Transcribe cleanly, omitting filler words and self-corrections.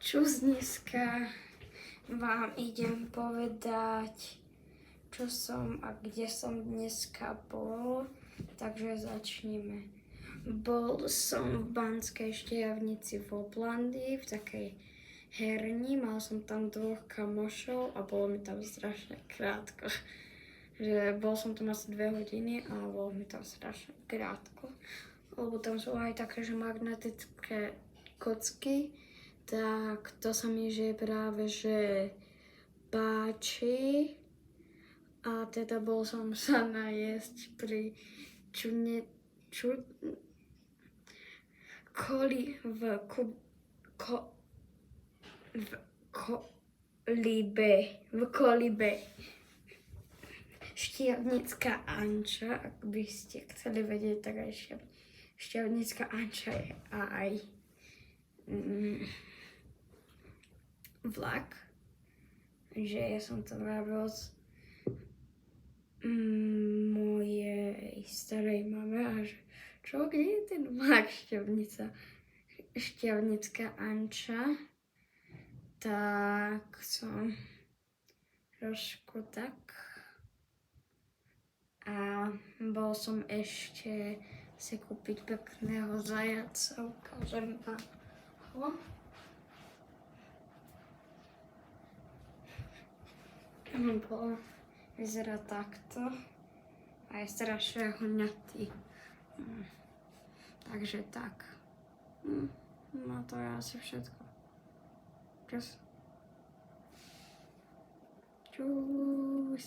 Čus dneska vám idem povedať, čo som a kde som dneska bol, takže začneme. Bol som v Banskej Štiavnici v Oblandi, v takej herni, mal som tam 2 kamošov a bolo mi tam strašne krátko. Že bol som tam asi 2 hodiny a bolo mi tam strašne krátko. Lebo tam sú aj také, že magnetické kocky, tak to sa mi že práve že páči. A teda bol som sa najesť pri kolibe. Štiavnická Anča, ak by ste chceli vedieť, tak aj Štiavnická Anča je aj vlak. Že ja som to robil s mojej starej mame a že čo, kde je ten vlak Štiavnická Anča? Tak som trošku tak. A bol som ešte si kúpiť pekného zajaca, ukážem vám ho. Vyzerá takto a je strašne hňatý. Takže tak. No to je asi všetko. Čus.